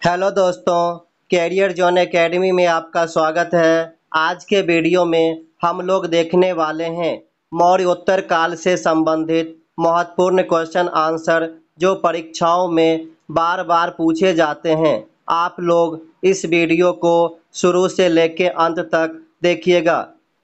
Hello दोस्तों, career zone academy में आपका स्वागत है। आज के वीडियो में हम लोग देखने वाले हैं मौर्योत्तर काल से संबंधित महत्वपूर्ण क्वेश्चन आंसर जो परीक्षाओं में बार बार पूछे जाते हैं। आप लोग इस वीडियो को शुरू से लेकर अंत तक देखिएगा।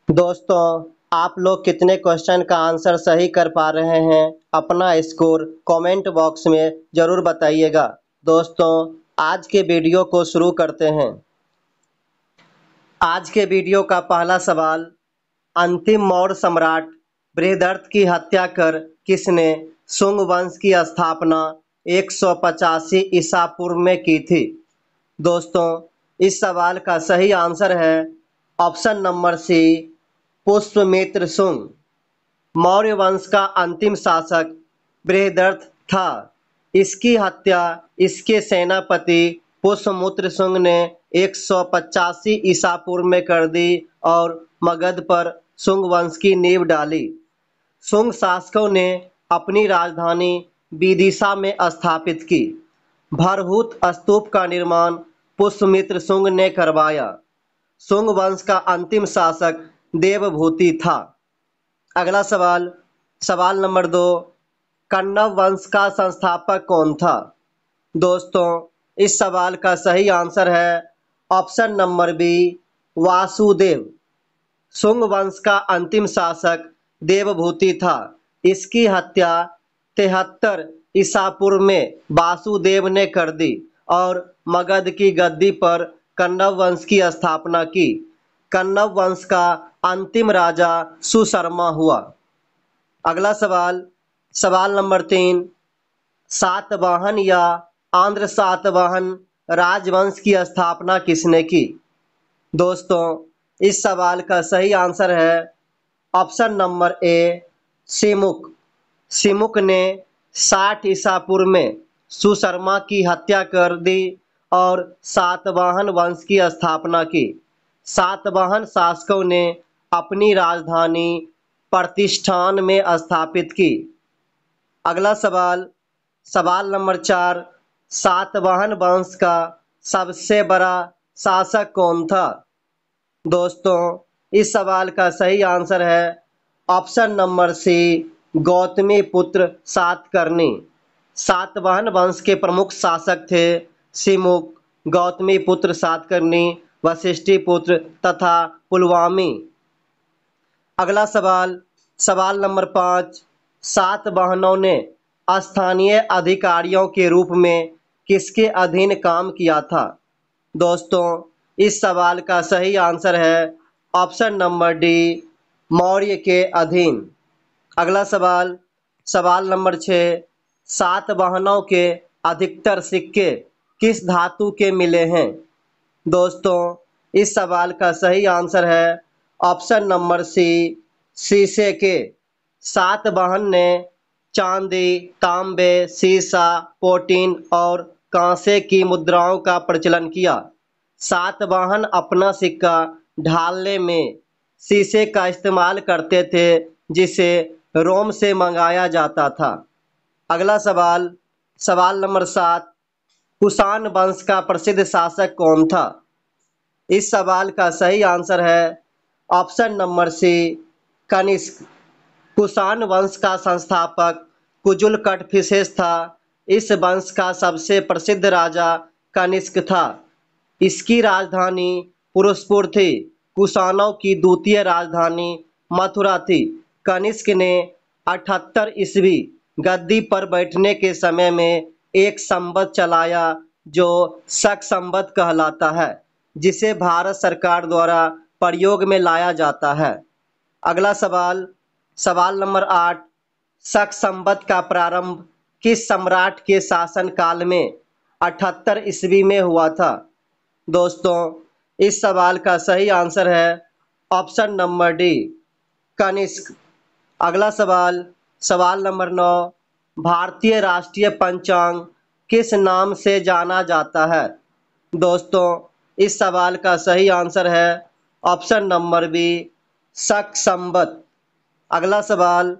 दोस्तों, आप लोग कितने क्वेश्चन का आंसर सही कर पा रहे हैं, अपना स्कोर कमेंट बॉक्स में ज़रूर बताइएगा। दोस्तों, आज के वीडियो को शुरू करते हैं। आज के वीडियो का पहला सवाल, अंतिम मौर्य सम्राट बृहदर्थ की हत्या कर किसने शुंग वंश की स्थापना 185 ईसा पूर्व में की थी? दोस्तों, इस सवाल का सही आंसर है option number C, Pushyamitra Shunga. Maurya वंश का अंतिम शासक बृहदर्थ था। इसकी हत्या इसके सेनापति पुष्यमित्र शुंग ने 185 ईसा पूर्व में कर दी और मगध पर शुंग वंश की नींव डाली। शुंग शासकों ने अपनी राजधानी विदिशा में स्थापित की। भरहुत स्तूप का निर्माण पुष्यमित्र शुंग ने करवाया। शुंग वंश का अंतिम शासक देवभूति था। अगला सवाल, सवाल नंबर 2, कण्व वंश का संस्थापक कौन था? दोस्तों, इस सवाल का सही आंसर है option number B, Vasudeva. Shunga वंश का अंतिम शासक देवभूति था। इसकी हत्या 73 ईसा पूर्व में वासुदेव ने कर दी और मगध की गद्दी पर कण्व वंश की स्थापना की। कण्व वंश का अंतिम राजा सुशर्मा हुआ। अगला सवाल, सवाल नंबर 3, सातवाहन या आंध्र सातवाहन राजवंश की स्थापना किसने की? दोस्तों, इस सवाल का सही आंसर है option number A, Simuka. Simuka ने 60 ईसा पूर्व में सुशर्मा की हत्या कर दी और सातवाहन वंश की स्थापना की। सातवाहन शासकों ने अपनी राजधानी प्रतिष्ठान में स्थापित की। अगला सवाल, सवाल नंबर 4, सातवाहन वंश का सबसे बड़ा शासक कौन था? दोस्तों, इस सवाल का सही आंसर है ऑप्शन नंबर सी, गौतमी पुत्र सातकर्णी। सातवाहन वंश के प्रमुख शासक थे सिमुक, गौतमी पुत्र सातकर्णी, वशिष्ठी पुत्र तथा पुलवामी। अगला सवाल, सवाल नंबर 5, सातवाहनों ने स्थानीय अधिकारियों के रूप में किसके अधीन काम किया था? दोस्तों, इस सवाल का सही आंसर है ऑप्शन नंबर डी, मौर्य के अधीन। अगला सवाल, सवाल नंबर 6, सातवाहनों के अधिकतर सिक्के किस धातु के मिले हैं? दोस्तों, इस सवाल का सही आंसर है ऑप्शन नंबर सी, शीशे के। सातवाहन ने चांदी, तांबे, सीसा, पोटीन और कांसे की मुद्राओं का प्रचलन किया। सातवाहन अपना सिक्का ढालने में शीशे का इस्तेमाल करते थे, जिसे रोम से मंगाया जाता था। अगला सवाल, सवाल नंबर 7, कुषाण वंश का प्रसिद्ध शासक कौन था? इस सवाल का सही आंसर है option number C, Kanishka. Kushan वंश का संस्थापक कुजुल कटफिसेस था। इस वंश का सबसे प्रसिद्ध राजा कनिष्क था। इसकी राजधानी पुरुषपुर थी। कुषाणों की द्वितीय राजधानी मथुरा थी। कनिष्क ने 78 ईस्वी गद्दी पर बैठने के समय में एक संवत चलाया जो शक संवत कहलाता है, जिसे भारत सरकार द्वारा प्रयोग में लाया जाता है। अगला सवाल, सवाल नंबर 8, शक संवत का प्रारंभ किस सम्राट के शासन काल में 78 ईस्वी में हुआ था? दोस्तों, इस सवाल का सही आंसर है ऑप्शन नंबर डी, कनिष्क। अगला सवाल, सवाल नंबर 9, भारतीय राष्ट्रीय पंचांग किस नाम से जाना जाता है? दोस्तों, इस सवाल का सही आंसर है ऑप्शन नंबर बी, शक संवत। अगला सवाल,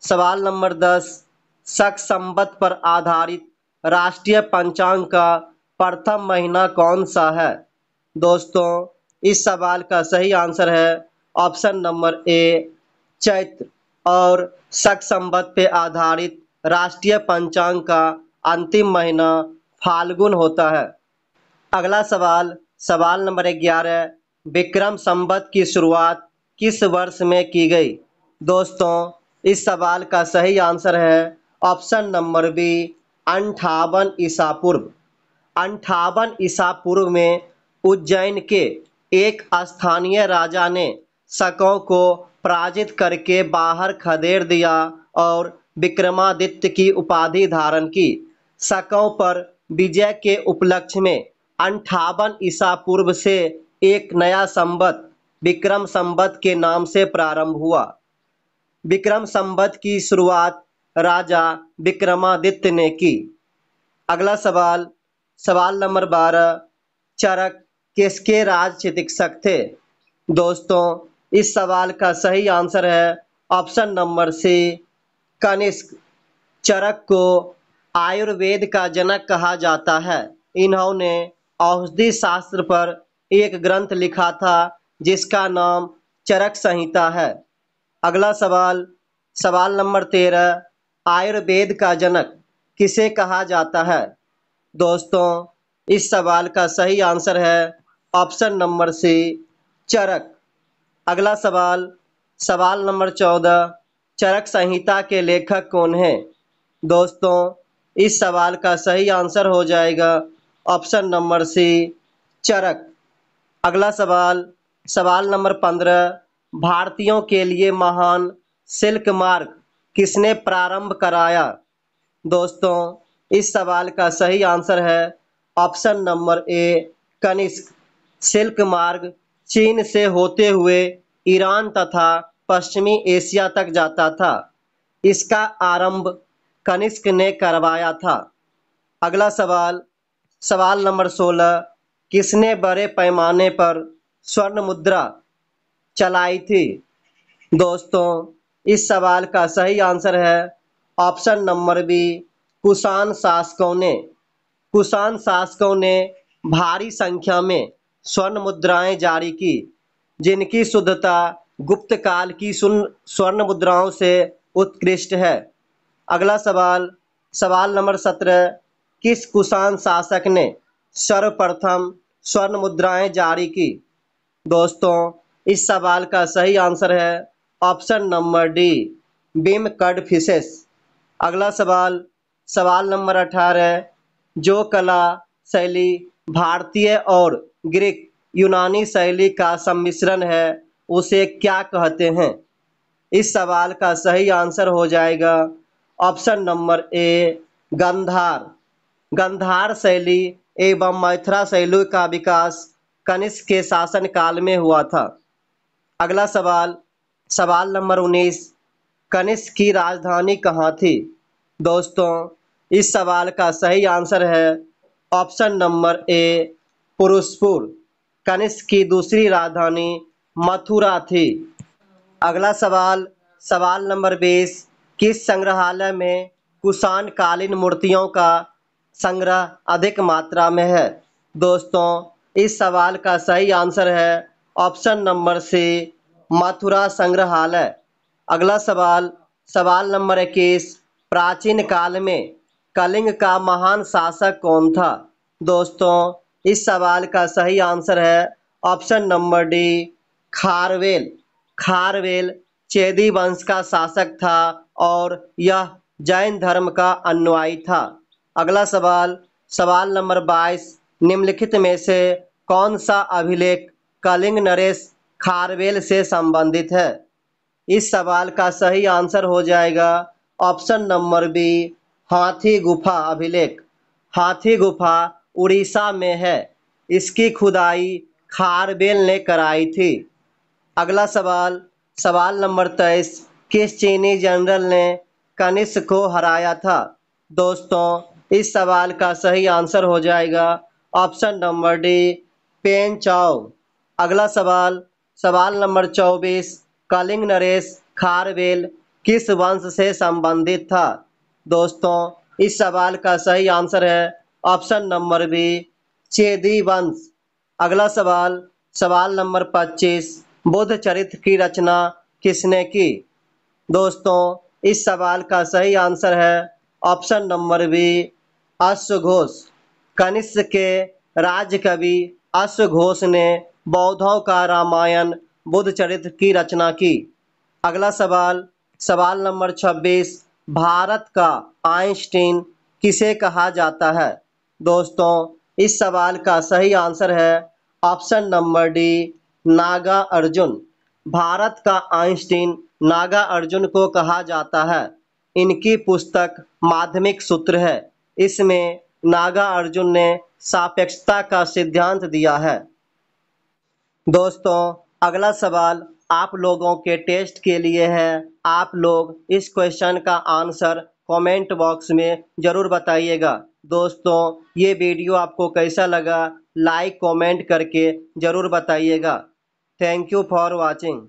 सवाल नंबर 10, शक संवत पर आधारित राष्ट्रीय पंचांग का प्रथम महीना कौन सा है? दोस्तों, इस सवाल का सही आंसर है ऑप्शन नंबर ए चैत्र और शक संवत पे आधारित राष्ट्रीय पंचांग का अंतिम महीना फाल्गुन होता है। अगला सवाल, सवाल नंबर 11, विक्रम संवत की शुरुआत किस वर्ष में की गई? दोस्तों, इस सवाल का सही आंसर है ऑप्शन नंबर बी 58 ईसा पूर्व। 58 ईसा पूर्व में उज्जैन के एक स्थानीय राजा ने शकों को पराजित करके बाहर खदेड़ दिया और विक्रमादित्य की उपाधि धारण की। शकों पर विजय के उपलक्ष्य में 58 ईसा पूर्व से एक नया संवत विक्रम संवत के नाम से प्रारंभ हुआ। विक्रम संवत की शुरुआत राजा विक्रमादित्य ने की। अगला सवाल, सवाल नंबर 12, चरक किसके राज चिकित्सक थे? दोस्तों, इस सवाल का सही आंसर है ऑप्शन नंबर सी कनिष्क। चरक को आयुर्वेद का जनक कहा जाता है। इन्होंने औषधि शास्त्र पर एक ग्रंथ लिखा था जिसका नाम चरक संहिता है। अगला सवाल, सवाल नंबर 13, आयुर्वेद का जनक किसे कहा जाता है? दोस्तों, इस सवाल का सही आंसर है ऑप्शन नंबर सी चरक। अगला सवाल, सवाल नंबर 14, चरक संहिता के लेखक कौन हैं? दोस्तों, इस सवाल का सही आंसर हो जाएगा ऑप्शन नंबर सी चरक। अगला सवाल, सवाल नंबर 15, भारतीयों के लिए महान सिल्क मार्ग किसने प्रारंभ कराया? दोस्तों, इस सवाल का सही आंसर है option number A Kanishka. Silk मार्ग चीन से होते हुए ईरान तथा पश्चिमी एशिया तक जाता था। इसका आरंभ कनिष्क ने करवाया था। अगला सवाल, सवाल नंबर 16, किसने बड़े पैमाने पर स्वर्ण मुद्रा चलाई थी? दोस्तों, इस सवाल का सही आंसर है ऑप्शन नंबर बी कुषाण शासकों ने। कुषाण शासकों ने भारी संख्या में स्वर्ण मुद्राएं जारी की जिनकी शुद्धता गुप्त काल की स्वर्ण मुद्राओं से उत्कृष्ट है। अगला सवाल, सवाल नंबर 17, किस कुषाण शासक ने सर्वप्रथम स्वर्ण मुद्राएं जारी की? दोस्तों, इस सवाल का सही आंसर है ऑप्शन नंबर डी बिम कडफिसेस। अगला सवाल, सवाल नंबर 18, जो कला शैली भारतीय और ग्रीक यूनानी शैली का सम्मिश्रण है उसे क्या कहते हैं? इस सवाल का सही आंसर हो जाएगा option number A Gandhara. Gandhara शैली एवं मैथिला शैली का विकास कनिष्क के शासन काल में हुआ था। अगला सवाल, सवाल नंबर 19, कनिष्क की राजधानी कहाँ थी? दोस्तों, इस सवाल का सही आंसर है option number A Purushapura. Kanishka की दूसरी राजधानी मथुरा थी। अगला सवाल, सवाल नंबर 20, किस संग्रहालय में कुषाण कालीन मूर्तियों का संग्रह अधिक मात्रा में है? दोस्तों, इस सवाल का सही आंसर है ऑप्शन नंबर सी मथुरा संग्रहालय। अगला सवाल, सवाल नंबर 21, प्राचीन काल में कलिंग का महान शासक कौन था? दोस्तों, इस सवाल का सही आंसर है option number D Kharavela. Kharavela Chedi वंश का शासक था और यह जैन धर्म का अनुयायी था। अगला सवाल, सवाल नंबर 22, निम्नलिखित में से कौन सा अभिलेख कलिंग नरेश खारवेल से संबंधित है? इस सवाल का सही आंसर हो जाएगा ऑप्शन नंबर बी हाथी गुफा अभिलेख। हाथी गुफा उड़ीसा में है। इसकी खुदाई खारवेल ने कराई थी। अगला सवाल, सवाल नंबर 23, किस चीनी जनरल ने कनिष्क को हराया था? दोस्तों, इस सवाल का सही आंसर हो जाएगा ऑप्शन नंबर डी पेन चाओ। अगला सवाल, सवाल नंबर 24, कलिंग नरेश खारवेल किस वंश से संबंधित था? दोस्तों, इस सवाल का सही आंसर है ऑप्शन नंबर बी चेदी वंश। अगला सवाल, सवाल नंबर 25, बुद्ध चरित्र की रचना किसने की? दोस्तों, इस सवाल का सही आंसर है ऑप्शन नंबर बी, अश्वघोष। कनिष्क के राजकवि अश्वघोष ने बौद्धों का रामायण बुद्ध चरित्र की रचना की। अगला सवाल, सवाल नंबर 26, भारत का आइंस्टीन किसे कहा जाता है? दोस्तों, इस सवाल का सही आंसर है option number D, Naga Arjun. Bharat का आइंस्टीन नागा अर्जुन को कहा जाता है। इनकी पुस्तक माध्यमिक सूत्र है। इसमें नागा अर्जुन ने सापेक्षता का सिद्धांत दिया है। दोस्तों, अगला सवाल आप लोगों के टेस्ट के लिए है। आप लोग इस क्वेश्चन का आंसर कमेंट बॉक्स में ज़रूर बताइएगा। दोस्तों, ये वीडियो आपको कैसा लगा, लाइक कमेंट करके ज़रूर बताइएगा। Thank you for watching.